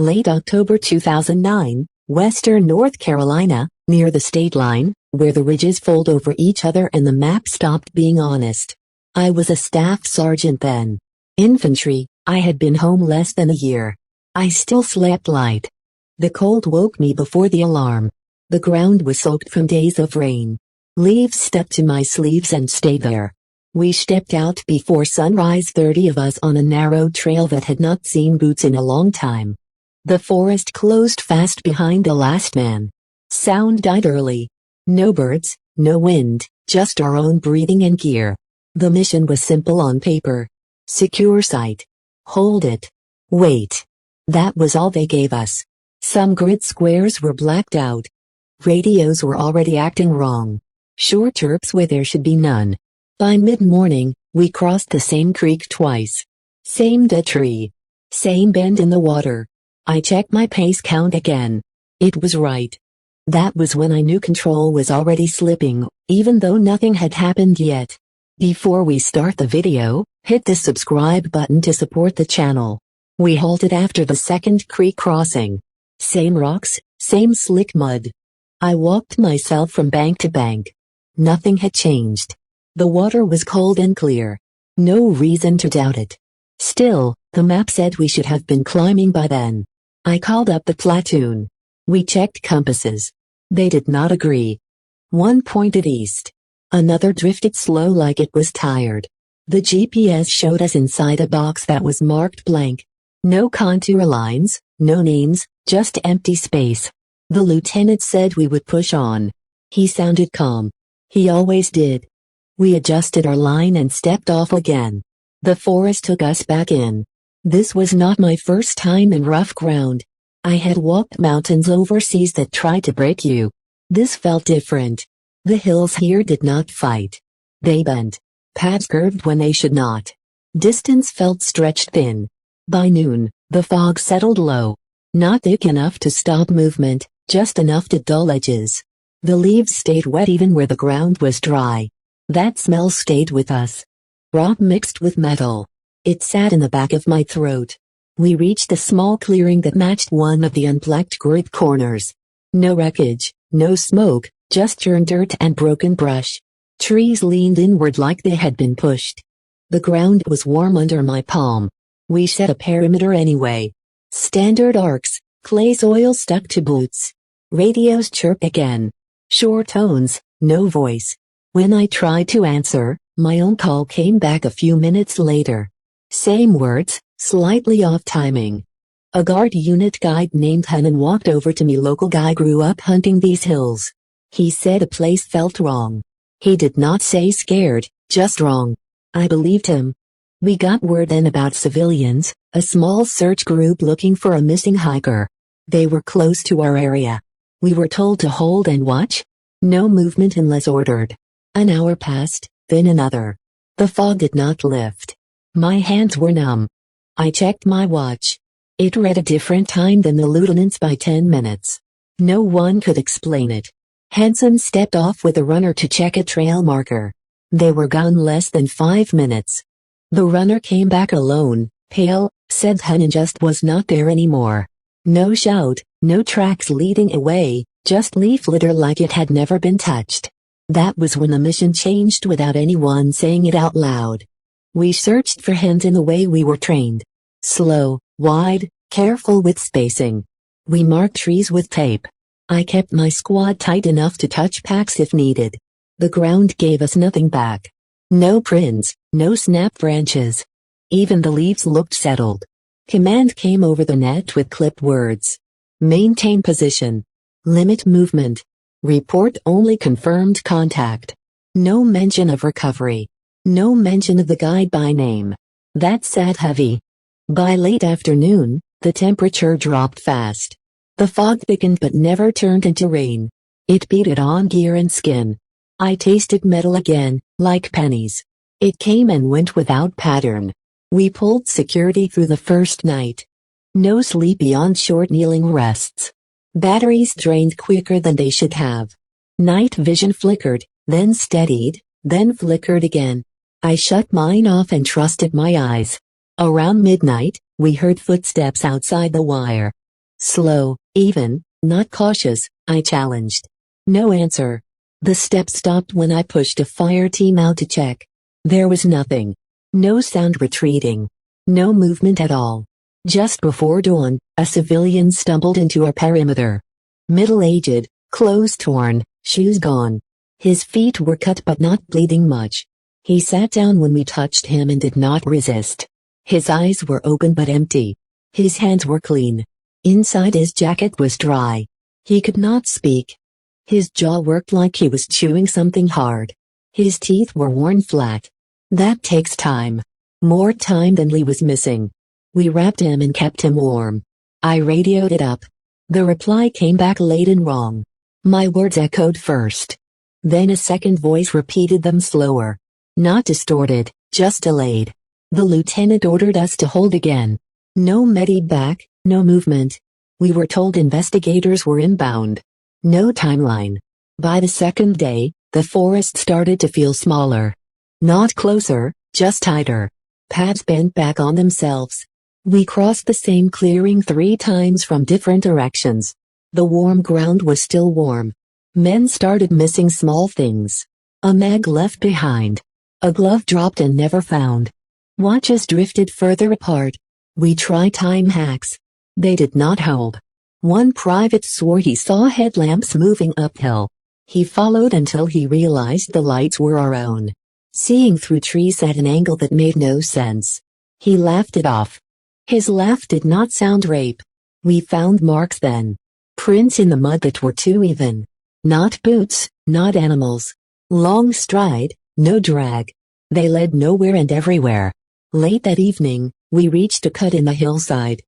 Late October 2009, western North Carolina, near the state line, where the ridges fold over each other and the map stopped being honest. I was a staff sergeant then. Infantry, I had been home less than a year. I still slept light. The cold woke me before the alarm. The ground was soaked from days of rain. Leaves stuck to my sleeves and stayed there. We stepped out before sunrise, 30 of us on a narrow trail that had not seen boots in a long time. The forest closed fast behind the last man. Sound died early. No birds, no wind, just our own breathing and gear. The mission was simple on paper. Secure sight. Hold it. Wait. That was all they gave us. Some grid squares were blacked out. Radios were already acting wrong. Short chirps where there should be none. By mid-morning, we crossed the same creek twice. Same dead tree. Same bend in the water. I checked my pace count again. It was right. That was when I knew control was already slipping, even though nothing had happened yet. Before we start the video, hit the subscribe button to support the channel. We halted after the second creek crossing. Same rocks, same slick mud. I walked myself from bank to bank. Nothing had changed. The water was cold and clear. No reason to doubt it. Still, the map said we should have been climbing by then. I called up the platoon. We checked compasses. They did not agree. One pointed east. Another drifted slow like it was tired. The GPS showed us inside a box that was marked blank. No contour lines, no names, just empty space. The lieutenant said we would push on. He sounded calm. He always did. We adjusted our line and stepped off again. The forest took us back in. This was not my first time in rough ground. I had walked mountains overseas that tried to break you. This felt different. The hills here did not fight. They bent. Paths curved when they should not. Distance felt stretched thin. By noon, the fog settled low. Not thick enough to stop movement, just enough to dull edges. The leaves stayed wet even where the ground was dry. That smell stayed with us. Rock mixed with metal. It sat in the back of my throat. We reached a small clearing that matched one of the unplugged grid corners. No wreckage, no smoke, just churned dirt and broken brush. Trees leaned inward like they had been pushed. The ground was warm under my palm. We set a perimeter anyway. Standard arcs, clay soil stuck to boots. Radios chirped again. Short tones, no voice. When I tried to answer, my own call came back a few minutes later. Same words, slightly off timing. A guard unit guide named Hanan walked over to me. Local guy grew up hunting these hills. He said a place felt wrong. He did not say scared, just wrong. I believed him. We got word then about civilians, a small search group looking for a missing hiker. They were close to our area. We were told to hold and watch. No movement unless ordered. An hour passed, then another. The fog did not lift. My hands were numb. I checked my watch. It read a different time than the lieutenant's by 10 minutes. No one could explain it. Hanson stepped off with a runner to check a trail marker. They were gone less than 5 minutes. The runner came back alone, pale, said Hanan just was not there anymore. No shout, no tracks leading away, just leaf litter like it had never been touched. That was when the mission changed without anyone saying it out loud. We searched for hints in the way we were trained. Slow, wide, careful with spacing. We marked trees with tape. I kept my squad tight enough to touch packs if needed. The ground gave us nothing back. No prints, no snap branches. Even the leaves looked settled. Command came over the net with clipped words. Maintain position. Limit movement. Report only confirmed contact. No mention of recovery. No mention of the guide by name. That sat heavy. By late afternoon, the temperature dropped fast. The fog thickened but never turned into rain. It beat on gear and skin. I tasted metal again, like pennies. It came and went without pattern. We pulled security through the first night. No sleep beyond short kneeling rests. Batteries drained quicker than they should have. Night vision flickered, then steadied, then flickered again. I shut mine off and trusted my eyes. Around midnight, we heard footsteps outside the wire. Slow, even, not cautious, I challenged. No answer. The steps stopped when I pushed a fire team out to check. There was nothing. No sound retreating. No movement at all. Just before dawn, a civilian stumbled into our perimeter. Middle-aged, clothes torn, shoes gone. His feet were cut but not bleeding much. He sat down when we touched him and did not resist. His eyes were open but empty. His hands were clean. Inside his jacket was dry. He could not speak. His jaw worked like he was chewing something hard. His teeth were worn flat. That takes time. More time than Lee was missing. We wrapped him and kept him warm. I radioed it up. The reply came back late and wrong. My words echoed first. Then a second voice repeated them slower. Not distorted, just delayed. The lieutenant ordered us to hold again. No medevac, no movement. We were told investigators were inbound. No timeline. By the second day, the forest started to feel smaller. Not closer, just tighter. Paths bent back on themselves. We crossed the same clearing 3 times from different directions. The warm ground was still warm. Men started missing small things. A mag left behind. A glove dropped and never found. Watches drifted further apart. We tried time hacks. They did not hold. One private swore he saw headlamps moving uphill. He followed until he realized the lights were our own. Seeing through trees at an angle that made no sense. He laughed it off. His laugh did not sound rape. We found marks then. Prints in the mud that were too even. Not boots, not animals. Long stride, no drag. They led nowhere and everywhere. Late that evening, we reached a cut in the hillside.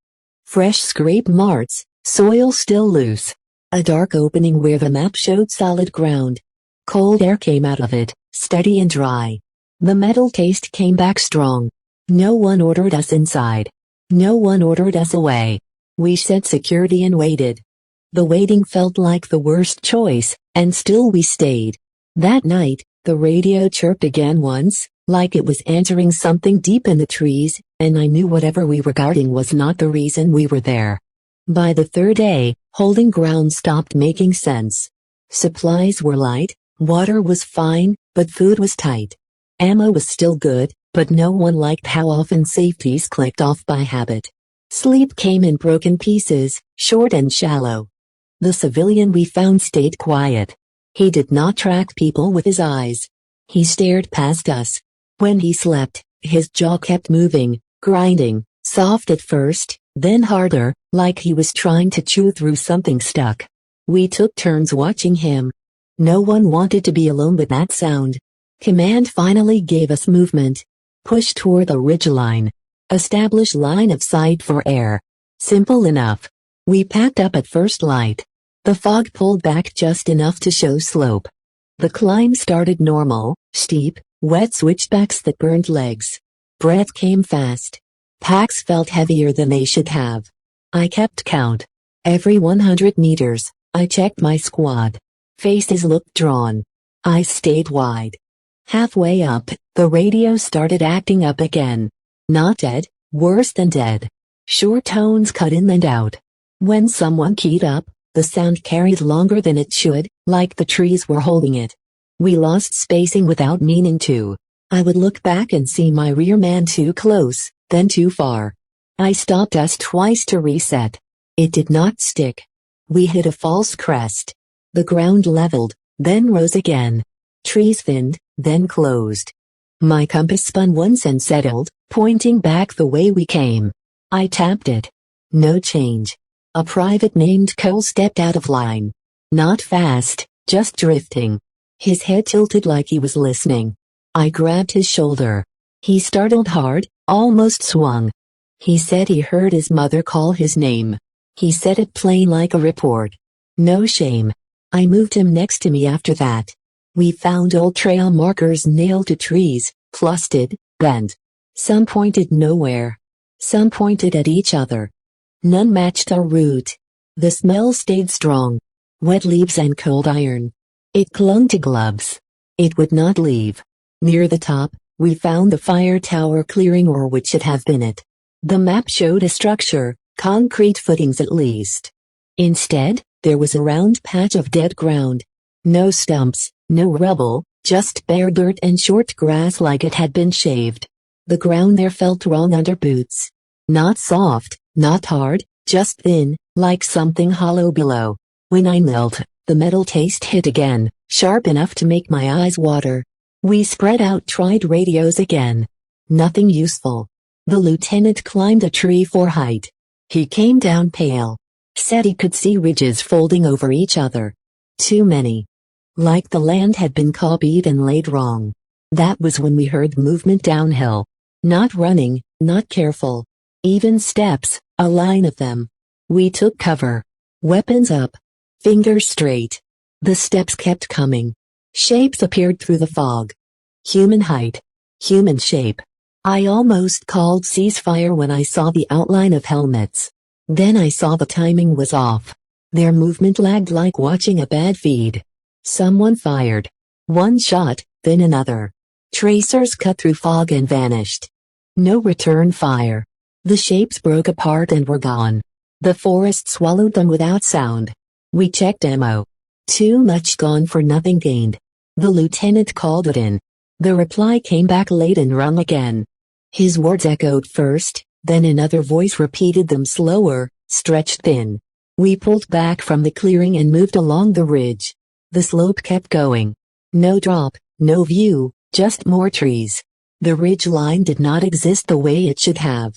Fresh scrape marks, soil still loose. A dark opening where the map showed solid ground. Cold air came out of it, steady and dry. The metal taste came back strong. No one ordered us inside. No one ordered us away. We set security and waited. The waiting felt like the worst choice, and still we stayed. That night, the radio chirped again once, like it was answering something deep in the trees, and I knew whatever we were guarding was not the reason we were there. By the third day, holding ground stopped making sense. Supplies were light, water was fine, but food was tight. Ammo was still good, but no one liked how often safeties clicked off by habit. Sleep came in broken pieces, short and shallow. The civilian we found stayed quiet. He did not track people with his eyes. He stared past us. When he slept, his jaw kept moving, grinding, soft at first, then harder, like he was trying to chew through something stuck. We took turns watching him. No one wanted to be alone with that sound. Command finally gave us movement. Push toward the ridgeline. Establish line of sight for air. Simple enough. We packed up at first light. The fog pulled back just enough to show slope. The climb started normal, steep, wet switchbacks that burned legs. Breath came fast. Packs felt heavier than they should have. I kept count. Every 100 meters, I checked my squad. Faces looked drawn. Eyes stayed wide. Halfway up, the radio started acting up again. Not dead, worse than dead. Short tones cut in and out. When someone keyed up, the sound carried longer than it should, like the trees were holding it. We lost spacing without meaning to. I would look back and see my rear man too close, then too far. I stopped us twice to reset. It did not stick. We hit a false crest. The ground leveled, then rose again. Trees thinned, then closed. My compass spun once and settled, pointing back the way we came. I tapped it. No change. A private named Cole stepped out of line. Not fast, just drifting. His head tilted like he was listening. I grabbed his shoulder. He startled hard, almost swung. He said he heard his mother call his name. He said it plain like a report. No shame. I moved him next to me after that. We found old trail markers nailed to trees, clustered, bent. Some pointed nowhere. Some pointed at each other. None matched our route. The smell stayed strong. Wet leaves and cold iron. It clung to gloves. It would not leave. Near the top, we found the fire tower clearing or what should have been it. The map showed a structure, concrete footings at least. Instead, there was a round patch of dead ground. No stumps, no rubble, just bare dirt and short grass like it had been shaved. The ground there felt wrong under boots. Not soft, not hard, just thin, like something hollow below. When I knelt, the metal taste hit again, sharp enough to make my eyes water. We spread out, tried radios again. Nothing useful. The lieutenant climbed a tree for height. He came down pale. Said he could see ridges folding over each other. Too many. Like the land had been copied and laid wrong. That was when we heard movement downhill. Not running, not careful. Even steps, a line of them. We took cover. Weapons up. Fingers straight. The steps kept coming. Shapes appeared through the fog. Human height. Human shape. I almost called ceasefire when I saw the outline of helmets. Then I saw the timing was off. Their movement lagged like watching a bad feed. Someone fired. One shot, then another. Tracers cut through fog and vanished. No return fire. The shapes broke apart and were gone. The forest swallowed them without sound. We checked ammo. Too much gone for nothing gained. The lieutenant called it in. The reply came back late and rung again. His words echoed first, then another voice repeated them slower, stretched thin. We pulled back from the clearing and moved along the ridge. The slope kept going. No drop, no view, just more trees. The ridge line did not exist the way it should have.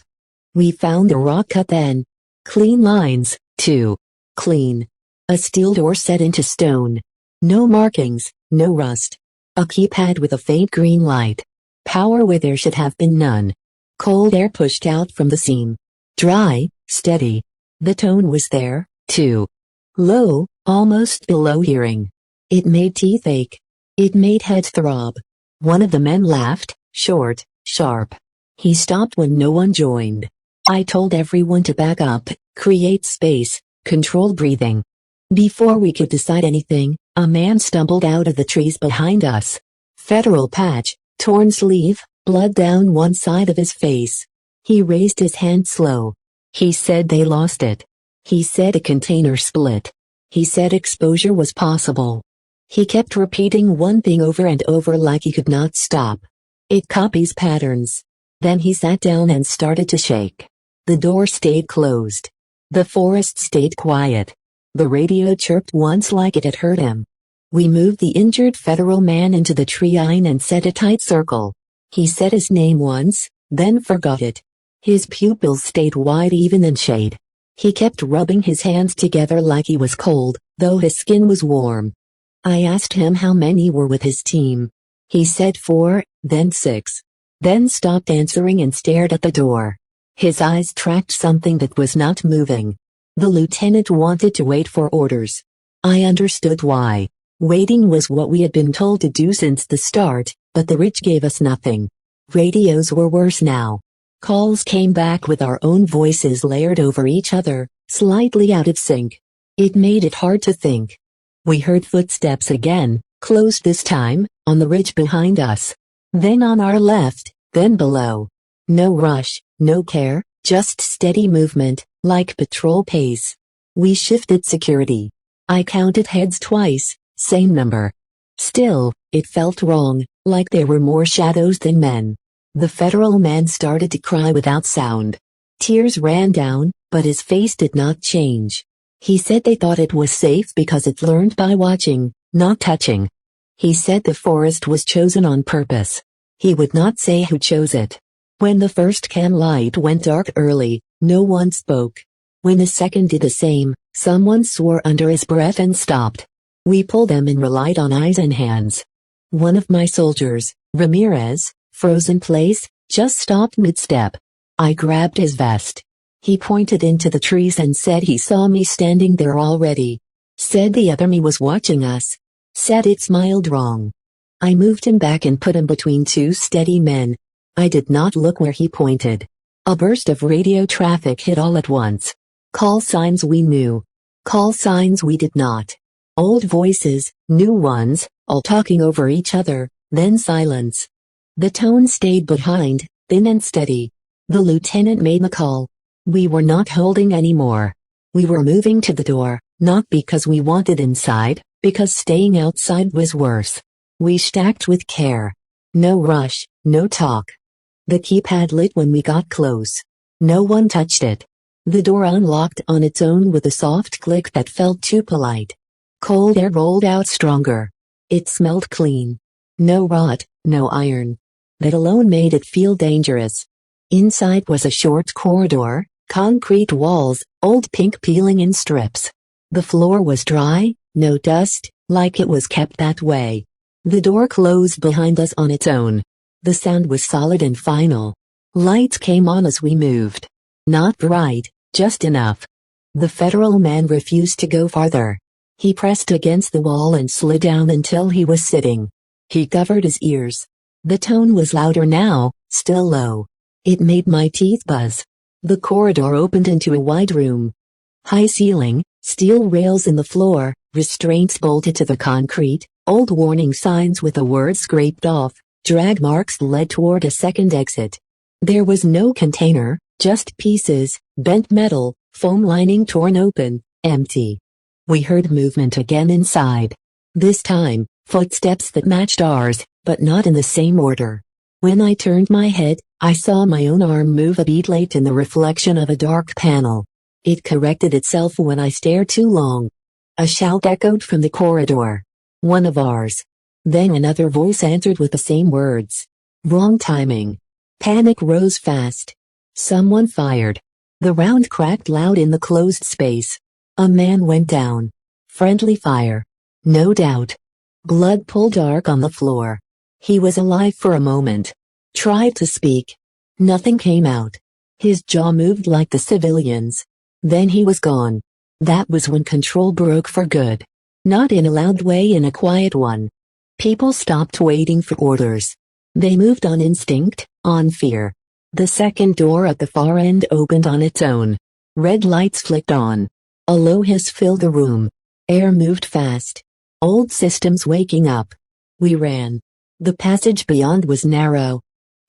We found a rock cut then. Clean lines, too. Clean. A steel door set into stone. No markings, no rust. A keypad with a faint green light. Power where there should have been none. Cold air pushed out from the seam. Dry, steady. The tone was there, too. Low, almost below hearing. It made teeth ache. It made head throb. One of the men laughed, short, sharp. He stopped when no one joined. I told everyone to back up, create space, control breathing. Before we could decide anything, a man stumbled out of the trees behind us. Federal patch, torn sleeve, blood down one side of his face. He raised his hand slow. He said they lost it. He said a container split. He said exposure was possible. He kept repeating one thing over and over like he could not stop. It copies patterns. Then he sat down and started to shake. The door stayed closed. The forest stayed quiet. The radio chirped once like it had hurt him. We moved the injured federal man into the tree line and set a tight circle. He said his name once, then forgot it. His pupils stayed wide even in shade. He kept rubbing his hands together like he was cold, though his skin was warm. I asked him how many were with his team. He said 4, then 6. Then stopped answering and stared at the door. His eyes tracked something that was not moving. The lieutenant wanted to wait for orders. I understood why. Waiting was what we had been told to do since the start, but the ridge gave us nothing. Radios were worse now. Calls came back with our own voices layered over each other, slightly out of sync. It made it hard to think. We heard footsteps again, close this time, on the ridge behind us. Then on our left, then below. No rush, no care, just steady movement, like patrol pace. We shifted security. I counted heads twice, same number. Still, it felt wrong, like there were more shadows than men. The federal man started to cry without sound. Tears ran down, but his face did not change. He said they thought it was safe because it learned by watching, not touching. He said the forest was chosen on purpose. He would not say who chose it. When the first cam light went dark early, no one spoke. When the second did the same, someone swore under his breath and stopped. We pulled them and relied on eyes and hands. One of my soldiers, Ramirez, froze in place, just stopped mid-step. I grabbed his vest. He pointed into the trees and said he saw me standing there already. Said the other me was watching us. Said it smiled wrong. I moved him back and put him between two steady men. I did not look where he pointed. A burst of radio traffic hit all at once. Call signs we knew. Call signs we did not. Old voices, new ones, all talking over each other, then silence. The tone stayed behind, thin and steady. The lieutenant made the call. We were not holding anymore. We were moving to the door, not because we wanted inside, because staying outside was worse. We stacked with care. No rush, no talk. The keypad lit when we got close. No one touched it. The door unlocked on its own with a soft click that felt too polite. Cold air rolled out stronger. It smelled clean. No rot, no iron. That alone made it feel dangerous. Inside was a short corridor, concrete walls, old pink peeling in strips. The floor was dry, no dust, like it was kept that way. The door closed behind us on its own. The sound was solid and final. Lights came on as we moved. Not bright, just enough. The federal man refused to go farther. He pressed against the wall and slid down until he was sitting. He covered his ears. The tone was louder now, still low. It made my teeth buzz. The corridor opened into a wide room. High ceiling, steel rails in the floor, restraints bolted to the concrete, old warning signs with the words scraped off, drag marks led toward a second exit. There was no container, just pieces, bent metal, foam lining torn open, empty. We heard movement again inside. This time, footsteps that matched ours, but not in the same order. When I turned my head, I saw my own arm move a bead late in the reflection of a dark panel. It corrected itself when I stared too long. A shout echoed from the corridor. One of ours. Then another voice answered with the same words. Wrong timing. Panic rose fast. Someone fired. The round cracked loud in the closed space. A man went down. Friendly fire. No doubt. Blood pooled dark on the floor. He was alive for a moment. Tried to speak. Nothing came out. His jaw moved like the civilians. Then he was gone. That was when control broke for good. Not in a loud way, in a quiet one. People stopped waiting for orders. They moved on instinct, on fear. The second door at the far end opened on its own. Red lights flicked on. A low hiss filled the room. Air moved fast. Old systems waking up. We ran. The passage beyond was narrow.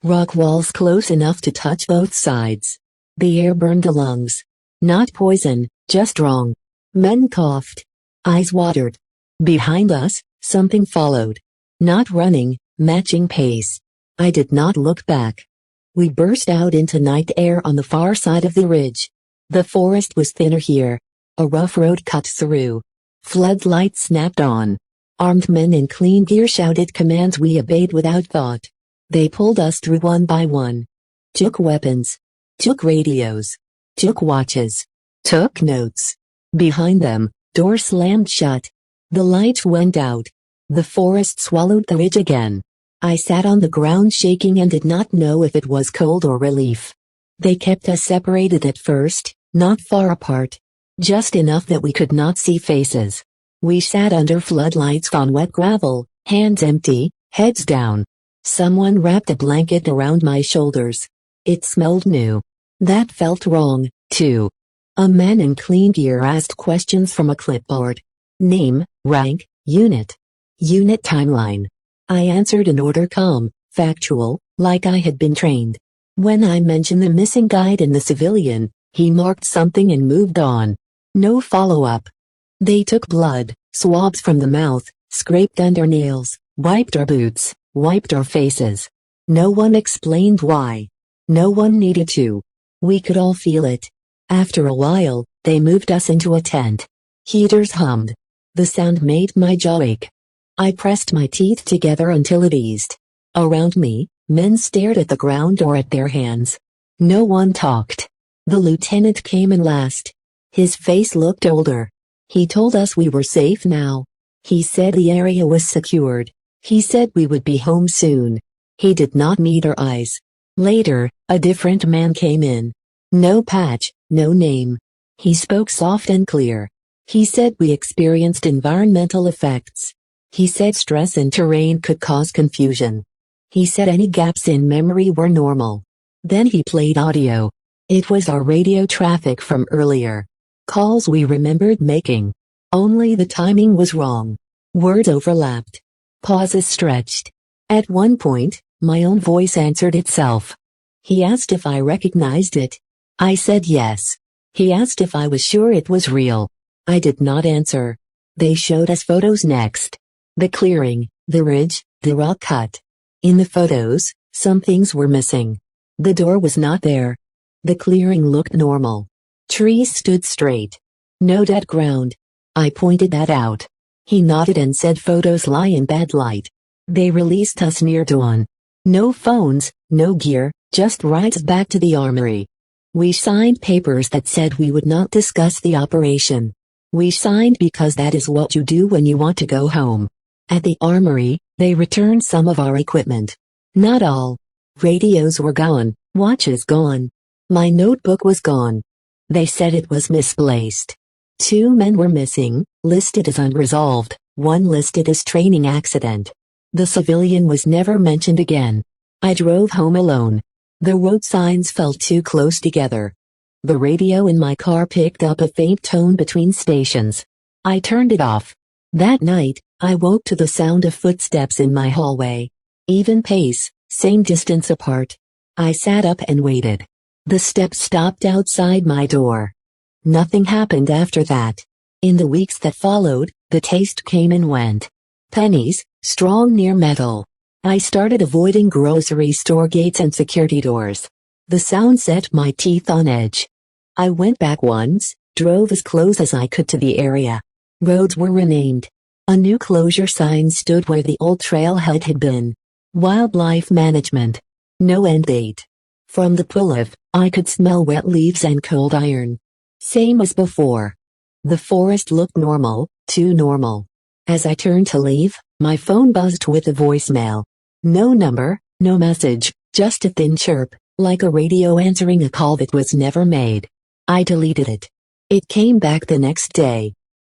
Rock walls close enough to touch both sides. The air burned the lungs. Not poison, just wrong. Men coughed. Eyes watered. Behind us, something followed. Not running, matching pace. I did not look back. We burst out into night air on the far side of the ridge. The forest was thinner here. A rough road cut through. Floodlights snapped on. Armed men in clean gear shouted commands we obeyed without thought. They pulled us through one by one. Took weapons. Took radios. Took watches. Took notes. Behind them, door slammed shut. The light went out. The forest swallowed the ridge again. I sat on the ground shaking and did not know if it was cold or relief. They kept us separated at first, not far apart. Just enough that we could not see faces. We sat under floodlights on wet gravel, hands empty, heads down. Someone wrapped a blanket around my shoulders. It smelled new. That felt wrong, too. A man in clean gear asked questions from a clipboard. Name, rank, unit. Unit timeline. I answered in order, calm, factual, like I had been trained. When I mentioned the missing guide and the civilian, he marked something and moved on. No follow-up. They took blood, swabs from the mouth, scraped under nails, wiped our boots, wiped our faces. No one explained why. No one needed to. We could all feel it. After a while, they moved us into a tent. Heaters hummed. The sound made my jaw ache. I pressed my teeth together until it eased. Around me, men stared at the ground or at their hands. No one talked. The lieutenant came in last. His face looked older. He told us we were safe now. He said the area was secured. He said we would be home soon. He did not meet our eyes. Later, a different man came in. No patch, no name. He spoke soft and clear. He said we experienced environmental effects. He said stress and terrain could cause confusion. He said any gaps in memory were normal. Then he played audio. It was our radio traffic from earlier. Calls we remembered making. Only the timing was wrong. Words overlapped. Pauses stretched. At one point, my own voice answered itself. He asked if I recognized it. I said yes. He asked if I was sure it was real. I did not answer. They showed us photos next. The clearing, the ridge, the rock cut. In the photos, some things were missing. The door was not there. The clearing looked normal. Trees stood straight. No dead ground. I pointed that out. He nodded and said photos lie in bad light. They released us near dawn. No phones, no gear, just rides back to the armory. We signed papers that said we would not discuss the operation. We signed because that is what you do when you want to go home. At the armory, they returned some of our equipment. Not all. Radios were gone, watches gone. My notebook was gone. They said it was misplaced. 2 men were missing, listed as unresolved, 1 listed as training accident. The civilian was never mentioned again. I drove home alone. The road signs felt too close together. The radio in my car picked up a faint tone between stations. I turned it off. That night, I woke to the sound of footsteps in my hallway. Even pace, same distance apart. I sat up and waited. The steps stopped outside my door. Nothing happened after that. In the weeks that followed, the taste came and went. Pennies, strong near metal. I started avoiding grocery store gates and security doors. The sound set my teeth on edge. I went back once, drove as close as I could to the area. Roads were renamed. A new closure sign stood where the old trailhead had been. Wildlife management. No end date. From the pull-off, I could smell wet leaves and cold iron. Same as before. The forest looked normal, too normal. As I turned to leave, my phone buzzed with a voicemail. No number, no message, just a thin chirp, like a radio answering a call that was never made. I deleted it. It came back the next day.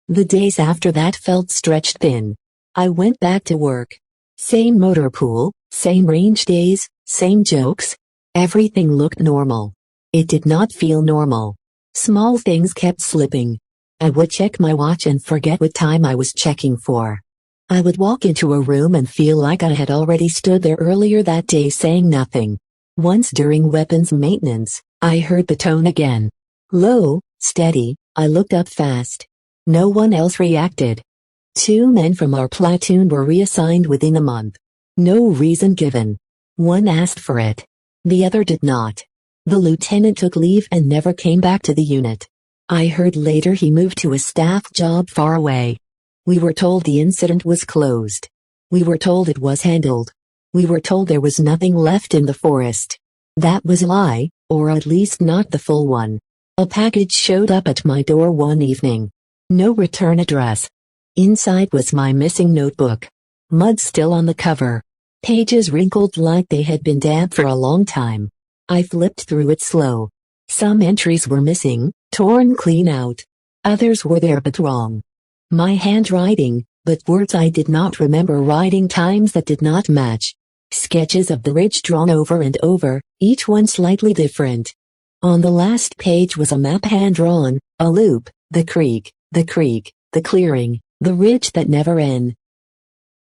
The days after that felt stretched thin. I went back to work. Same motor pool, same range days, same jokes. Everything looked normal. It did not feel normal. Small things kept slipping. I would check my watch and forget what time I was checking for. I would walk into a room and feel like I had already stood there earlier that day saying nothing. Once during weapons maintenance, I heard the tone again. Low, steady. I looked up fast. No one else reacted. 2 men from our platoon were reassigned within a month. No reason given. One asked for it. The other did not. The lieutenant took leave and never came back to the unit. I heard later he moved to a staff job far away. We were told the incident was closed. We were told it was handled. We were told there was nothing left in the forest. That was a lie, or at least not the full one. A package showed up at my door one evening. No return address. Inside was my missing notebook. Mud still on the cover. Pages wrinkled like they had been damp for a long time. I flipped through it slow. Some entries were missing, torn clean out. Others were there but wrong. My handwriting, but words I did not remember writing, times that did not match. Sketches of the ridge drawn over and over, each one slightly different. On the last page was a map hand-drawn, a loop, the creek, the clearing, the ridge that never ends.